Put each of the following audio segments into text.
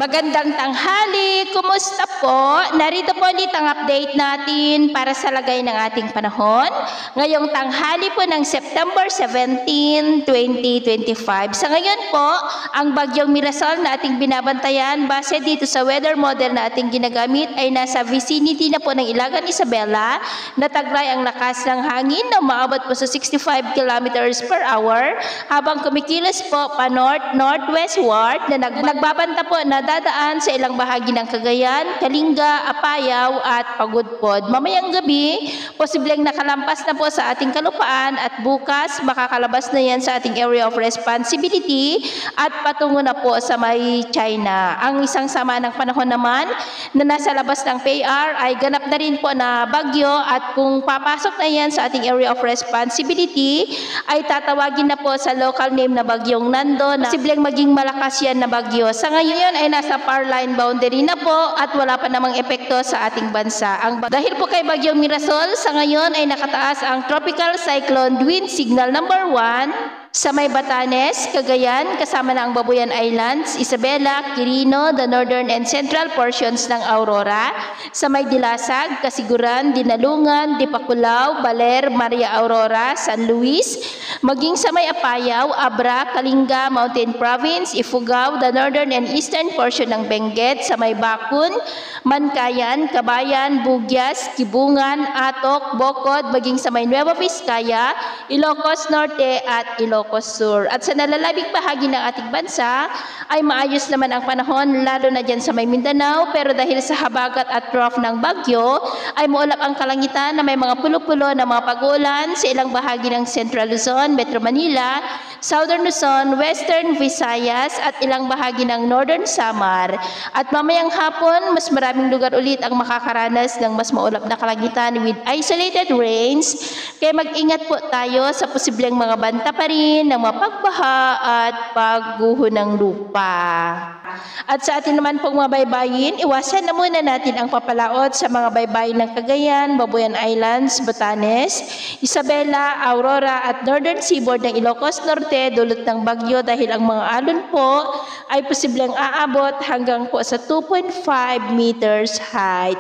Magandang tanghali! Kumusta po? Narito po ulit ang update natin para sa lagay ng ating panahon. Ngayong tanghali po ng September 17, 2025. Sa ngayon po, ang bagyong Mirasol na ating binabantayan base dito sa weather model na ating ginagamit ay nasa vicinity na po ng Ilagan Isabela na taglay ang lakas ng hangin na umaabot po sa 65 kilometers per hour habang kumikilos po pa north-northwestward na nagbabanta po na dadaan sa ilang bahagi ng Cagayan, Kalinga, Apayao at Pagudpod. Mamayang gabi, posibleng nakalampas na po sa ating kalupaan at bukas makakalabas na yan sa ating area of responsibility at patungo na po sa may China. Ang isang sama ng panahon naman na nasa labas ng PAR ay ganap na rin po na bagyo at kung papasok na yan sa ating area of responsibility ay tatawagin na po sa local name na bagyong Nando na posibleng maging malakas yan na bagyo. Sa ngayon ay nasa power line boundary na po at wala pa namang epekto sa ating bansa. Dahil po kay bagyong Mirasol, sa ngayon ay nakataas ang Tropical Cyclone Wind Signal number 1 sa may Batanes, Cagayan, kasama na ang Babuyan Islands, Isabela, Quirino, the northern and central portions ng Aurora, sa may Dilasag, Kasiguran, Dinalungan, Dipakulaw, Baler, Maria Aurora, San Luis, maging sa may Apayao, Abra, Kalinga, Mountain Province, Ifugao, the northern and eastern portion ng Benguet, sa may Bakun, Mankayan, Kabayan, Bugyas, Kibungan, Atok, Bocod, maging sa may Nueva Vizcaya, Ilocos Norte at Ilocos Sur. At sa nalalabing bahagi ng ating bansa ay maayos naman ang panahon lalo na dyan sa may Mindanao, pero dahil sa habagat at trough ng bagyo ay maulap ang kalangitan na may mga pulo-pulo na mga pag-uulan sa ilang bahagi ng Central Luzon, Metro Manila, Southern Luzon, Western Visayas at ilang bahagi ng Northern Samar. At mamayang hapon, mas maraming lugar ulit ang makakaranas ng mas maulap na kalangitan with isolated rains, kaya mag-ingat po tayo sa posibleng mga banta pa rin ng mapagbaha at pagguho ng lupa. At sa atin naman pong mga baybayin, iwasan na muna natin ang papalaot sa mga baybayin ng Cagayan, Babuyan Islands, Batanes, Isabela, Aurora at Northern Seaboard ng Ilocos Norte dulot ng bagyo dahil ang mga alon po ay posibleng aabot hanggang po sa 2.5 meters height.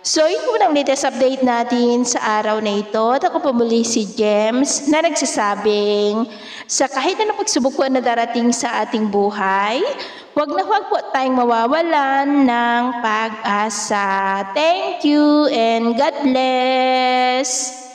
So, yun po ang latest update natin sa araw na ito. At ako po muli si James na nagsasabing sa kahit anong pagsubok po na darating sa ating buhay, huwag na huwag po tayong mawawalan ng pag-asa. Thank you and God bless!